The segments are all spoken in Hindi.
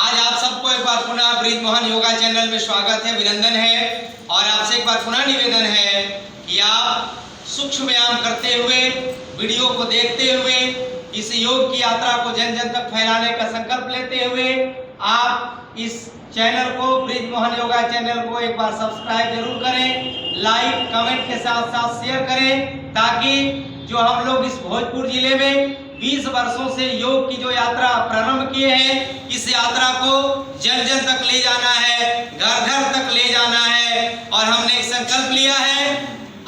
आज आप सबको एक बार पुनः ब्रिज मोहन योगा चैनल में स्वागत है, अभिनंदन है। और आपसे एक बार पुनः निवेदन है कि आप सूक्ष्म व्यायाम करते हुए, वीडियो को देखते हुए, इस योग की यात्रा को जन जन तक फैलाने का संकल्प लेते हुए आप इस चैनल को, ब्रिज मोहन योगा चैनल को एक बार सब्सक्राइब जरूर करें, लाइक कमेंट के साथ साथ शेयर करें, ताकि जो हम लोग इस भोजपुर जिले में 20 वर्षों से योग की जो यात्रा प्रारंभ किए हैं, इस यात्रा को जन जन तक ले जाना है, घर घर तक ले जाना है। और हमने एक संकल्प लिया है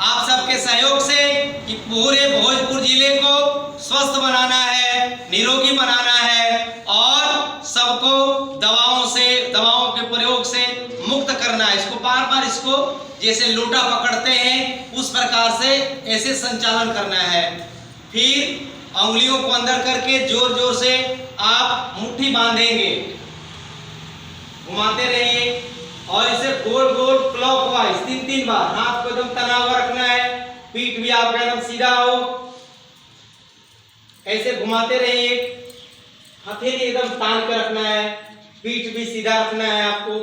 आप सबके सहयोग से कि पूरे भोजपुर जिले को स्वस्थ बनाना है, निरोगी बनाना है और सबको दवाओं के प्रयोग से मुक्त करना है। इसको बार बार इसको जैसे लोटा पकड़ते हैं उस प्रकार से ऐसे संचालन करना है। फिर उंगलियों को अंदर करके जोर जोर से आप मुट्ठी बांधेंगे, घुमाते रहिए और इसे गोल गोल क्लॉकवाइज 3-3 बार। हाथ को एकदम तना हुआ रखना है, पीठ भी आपका एकदम सीधा हो, ऐसे घुमाते रहिए। हथेली एकदम तान कर रखना है, पीठ भी सीधा रखना है आपको।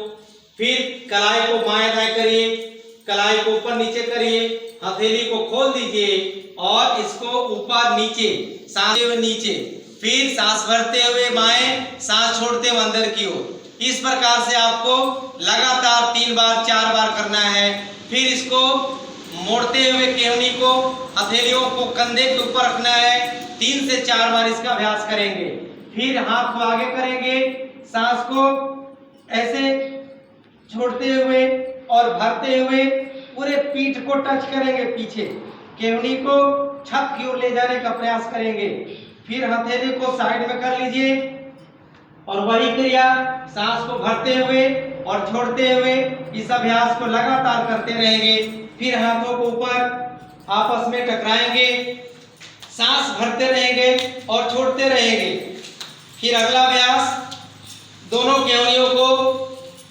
फिर कलाई को बाएं दाएं करिए, कलाई को ऊपर नीचे करिए, हथेली को खोल दीजिए और इसको ऊपर नीचे, सांस हुए नीचे, फिर सांस भरते हुए बाएं, सांस छोड़ते हुए अंदर की ओर। इस प्रकार से आपको लगातार 3 बार 4 बार करना है। फिर इसको मोड़ते हुए केहनी को, हथेलियों को कंधे के ऊपर रखना है। 3 से 4 बार इसका अभ्यास करेंगे। फिर हाथ को आगे करेंगे, सांस को ऐसे छोड़ते हुए और भरते हुए पूरे पीठ को टच करेंगे, पीछे केवनी को छत की ओर ले जाने का प्रयास करेंगे। फिर हथेली को साइड में कर लीजिए और वही क्रिया सांस को भरते हुए और छोड़ते हुए इस अभ्यास को लगातार करते रहेंगे। फिर हाथों को ऊपर आपस में टकराएंगे, सांस भरते रहेंगे और छोड़ते रहेंगे। फिर अगला अभ्यास, दोनों केवनियों को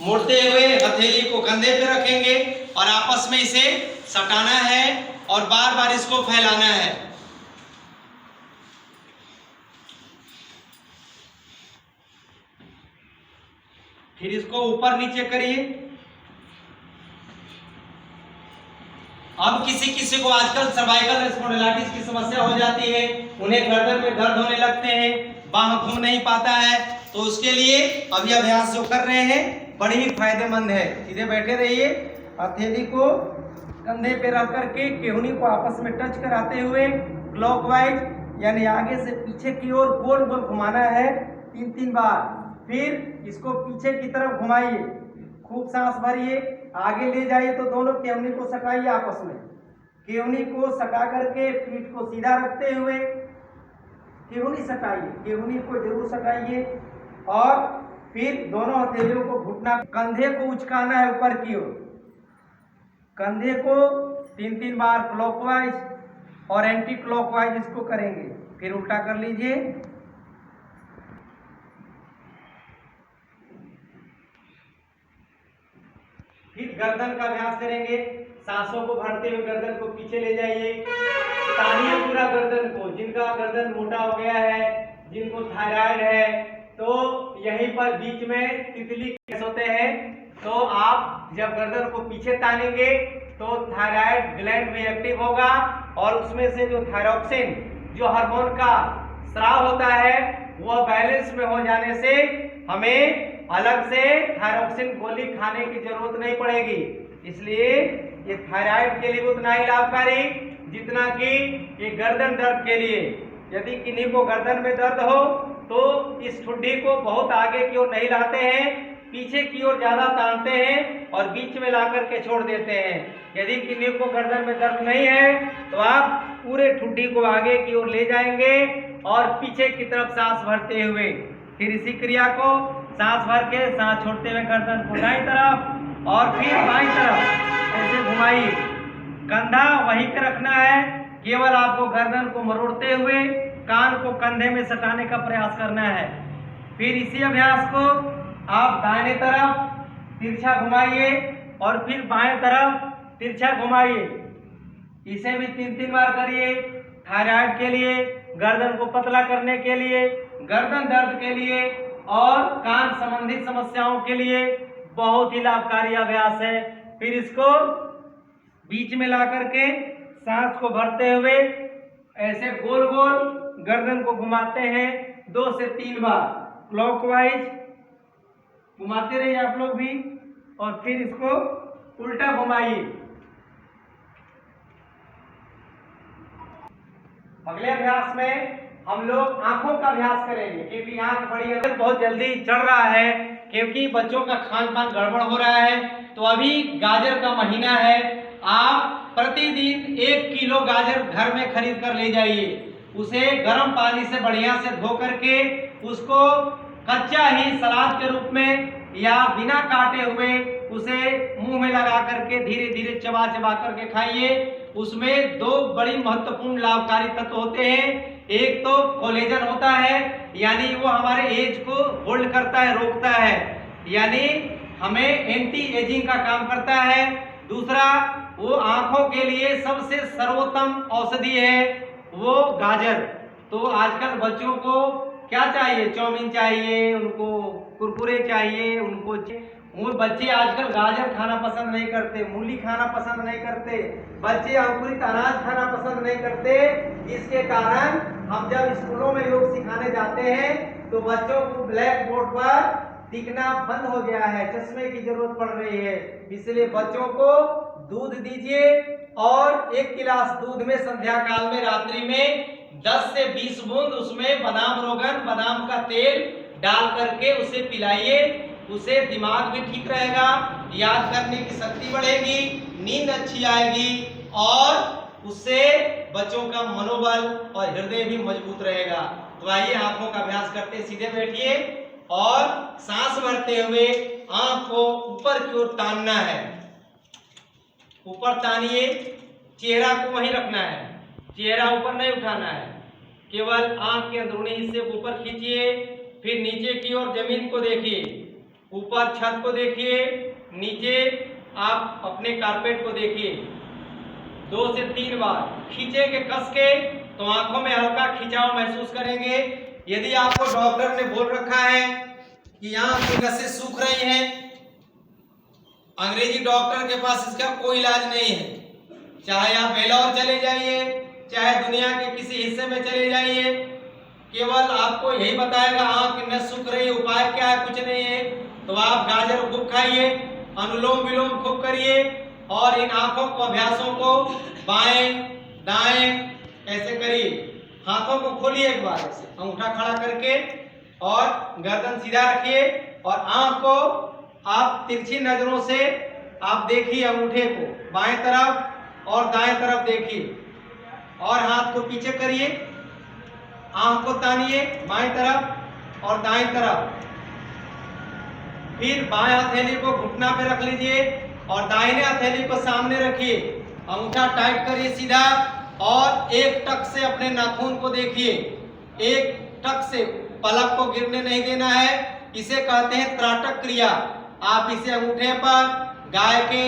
मोड़ते हुए हथेली को कंधे पे रखेंगे और आपस में इसे सटाना है और बार बार इसको फैलाना है। फिर इसको ऊपर नीचे करिए। अब किसी किसी को आजकल सर्वाइकल स्पॉन्डिलाइटिस की समस्या हो जाती है, उन्हें गर्दन में दर्द होने लगते हैं, बाह घूम नहीं पाता है, तो उसके लिए अभी अभ्यास जो कर रहे हैं बड़ी ही फायदेमंद है। सीधे बैठे रहिए, हथेली को कंधे पे रख करके केहनी को आपस में टच कराते हुए क्लॉकवाइज यानी आगे से पीछे की ओर गोल गोल घुमाना है 3-3 बार। फिर इसको पीछे की तरफ घुमाइए, खूब सांस भरिए, आगे ले जाइए तो दोनों केहनी को सटाइए आपस में। केहनी को सटा करके पीठ को सीधा रखते हुए केहनी सटाइए, केहनी को जरूर सटाइए और फिर दोनों हथेलियों को घुटना, कंधे को उचकाना है ऊपर की ओर। कंधे को 3-3 बार क्लॉकवाइज और एंटी क्लॉकवाइज इसको करेंगे। फिर उल्टा कर लीजिए। फिर गर्दन का अभ्यास करेंगे, सांसों को भरते हुए गर्दन को पीछे ले जाइए, तानिए पूरा गर्दन को। जिनका गर्दन मोटा हो गया है, जिनको थायराइड है, तो यहीं पर बीच में तितली केस होते हैं, तो आप जब गर्दन को पीछे तानेंगे तो थायराइड ग्लैंड भी एक्टिव होगा और उसमें से जो थायरॉक्सिन, जो हार्मोन का स्राव होता है, वह बैलेंस में हो जाने से हमें अलग से थायरॉक्सिन गोली खाने की जरूरत नहीं पड़ेगी। इसलिए ये थायराइड के लिए उतना ही लाभकारी जितना कि ये गर्दन दर्द के लिए। यदि किन्हीं को गर्दन में दर्द हो तो इस ठुड्डी को बहुत आगे की ओर नहीं लाते हैं, पीछे की ओर ज्यादा तानते हैं और बीच में ला करके छोड़ देते हैं। यदि किन्हीं को गर्दन में दर्द नहीं है तो आप पूरे ठुड्डी को आगे की ओर ले जाएंगे और पीछे की तरफ सांस भरते हुए फिर इसी क्रिया को सांस भर के सांस छोड़ते हुए गर्दन को दाईं तरफ और फिर बाईं तरफ ऐसे घुमाइए। कंधा वहीं पे रखना है, केवल आपको गर्दन को मरोड़ते हुए कान को कंधे में सटाने का प्रयास करना है। फिर इसी अभ्यास को आप दाहिने तरफ तिरछा घुमाइए और फिर बाएं तरफ तिरछा घुमाइए। इसे भी 3-3 बार करिए। थायराइड के लिए, गर्दन को पतला करने के लिए, गर्दन दर्द के लिए और कान संबंधित समस्याओं के लिए बहुत ही लाभकारी अभ्यास है। फिर इसको बीच में ला करके सांस को भरते हुए ऐसे गोल गोल गर्दन को घुमाते हैं 2 से 3 बार क्लॉकवाइज घुमाते रहिए आप लोग भी, और फिर इसको उल्टा घुमाइए। अगले अभ्यास में हम लोग आंखों का अभ्यास करेंगे, क्योंकि आंख बड़ी बहुत जल्दी चढ़ रहा है, क्योंकि बच्चों का खान पान गड़बड़ हो रहा है। तो अभी गाजर का महीना है, आप प्रतिदिन 1 किलो गाजर घर में खरीद कर ले जाइए। उसे गर्म पानी से बढ़िया से धो करके उसको कच्चा ही सलाद के रूप में या बिना काटे हुए उसे मुंह में लगा करके धीरे धीरे चबा चबा करके खाइए। उसमें 2 बड़ी महत्वपूर्ण लाभकारी तत्व होते हैं। एक तो कोलेजन होता है, यानी वो हमारे एज को होल्ड करता है, रोकता है, यानी हमें एंटी एजिंग का काम करता है। दूसरा, वो आंखों के लिए सबसे सर्वोत्तम औषधि है वो गाजर। तो आजकल बच्चों को क्या चाहिए, चाउमीन चाहिए, उनको कुरकुरे चाहिए, उनको वो बच्चे आजकल गाजर खाना पसंद नहीं करते, मूली खाना पसंद नहीं करते, बच्चे अंकुरित अनाज खाना पसंद नहीं करते। इसके कारण हम जब स्कूलों में योग सिखाने जाते हैं तो बच्चों को ब्लैक बोर्ड पर दिखना बंद हो गया है, चश्मे की जरूरत पड़ रही है। इसलिए बच्चों को दूध दीजिए और 1 गिलास दूध में संध्या काल में रात्रि में 10 से 20 बूंद उसमें बादाम रोगन, बादाम का तेल डाल करके उसे पिलाइए। उसे दिमाग भी ठीक रहेगा, याद करने की शक्ति बढ़ेगी, नींद अच्छी आएगी और उससे बच्चों का मनोबल और हृदय भी मजबूत रहेगा। तो आइए आंखों का अभ्यास करते, सीधे बैठिए और सांस भरते हुए आंख को ऊपर की ओर तानना है। ऊपर तानिए, चेहरा को वहीं रखना है, चेहरा ऊपर नहीं उठाना है, केवल आंख के अंदरूनी हिस्से को ऊपर खींचिए। फिर नीचे की ओर जमीन को देखिए, ऊपर छत को देखिए, नीचे आप अपने कारपेट को देखिए। 2 से 3 बार खींचेंगे कस के तो आंखों में हल्का खिंचाव महसूस करेंगे। यदि आपको डॉक्टर ने बोल रखा है कि आंख की नसें सूख रही हैं, अंग्रेजी डॉक्टर के पास इसका कोई इलाज नहीं है। चाहे आप बेलौर चले जाइए, चाहे दुनिया के किसी हिस्से में चले जाइए, केवल आपको यही बताएगा आंख की नस सूख रही है, उपाय क्या है, कुछ नहीं है। तो आप गाजर खूब खाइए, अनुलोम विलोम खूब करिए और इन आंखों को अभ्यासों को बाएं दाएं ऐसे करिए। हाथों को खोलिए एक बार ऐसे, अंगूठा खड़ा करके और गर्दन सीधा रखिए और आंख को आप तिरछी नजरों से आप देखिए, अंगूठे को बाएं तरफ और दाएं तरफ देखिए और हाथ को पीछे करिए, आंख को तानिए बाएं तरफ और दाएं तरफ। फिर बाएं हथेली को घुटना पे रख लीजिए और दाहिने हथेली को सामने रखिए, अंगूठा टाइट करिए सीधा और एक टक से अपने नाखून को देखिए, एक टक से, पलक को गिरने नहीं देना है। इसे कहते हैं त्राटक क्रिया। आप इसे अंगूठे पर, गाय के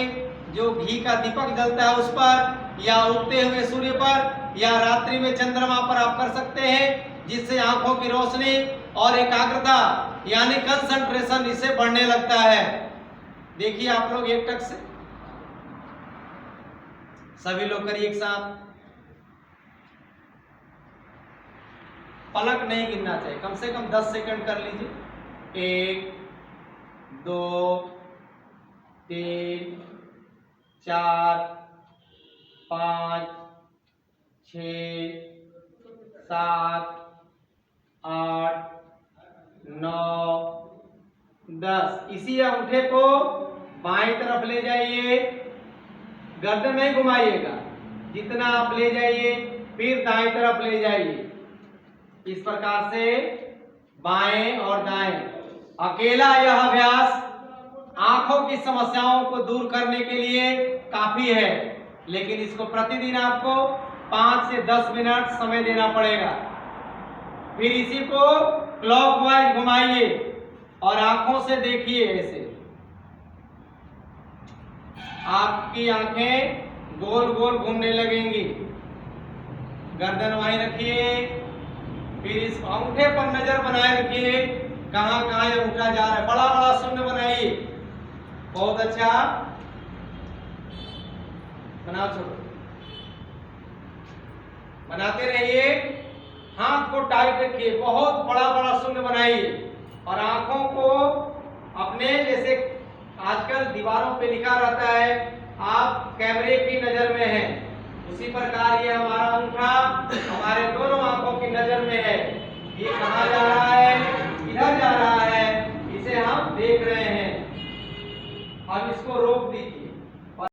जो घी का दीपक जलता है उस पर, या उगते हुए सूर्य पर, या रात्रि में चंद्रमा पर आप कर सकते हैं, जिससे आंखों की रोशनी और एकाग्रता यानी कंसंट्रेशन इससे बढ़ने लगता है। देखिए आप लोग एक टक से, सभी लोग करिए एक साथ। पलक नहीं गिरना चाहिए, कम से कम 10 सेकंड कर लीजिए। 1 2 3 4 5 6 7 8 9 10। इसी अंगूठे को बाएं तरफ ले जाइए, गर्दन नहीं घुमाइएगा, जितना आप ले जाइए फिर दाएं तरफ ले जाइए। इस प्रकार से बाएं और दाएं। अकेला यह अभ्यास आंखों की समस्याओं को दूर करने के लिए काफी है, लेकिन इसको प्रतिदिन आपको 5 से 10 मिनट समय देना पड़ेगा। फिर इसी को क्लॉकवाइज घुमाइए और आंखों से देखिए ऐसे। आपकी आंखें गोल गोल घूमने लगेंगी। गर्दन वहीं रखिए, फिर इस अंगूठे पर नजर बनाए रखिए कहां कहां ये उठा जा रहा है। बड़ा बड़ा शून्य बनाइए, बहुत अच्छा बनाओ, छोड़ो, बनाते रहिए। हाथ को टाइट रखिए, बहुत बड़ा बड़ा शून्य बनाइए और आंखों को अपने, जैसे आजकल दीवारों पे लिखा रहता है आप कैमरे की नजर में हैं, उसी प्रकार ये हमारा अंगूठा हमारे दोनों आंखों की नजर में है। ये कहां जा रहा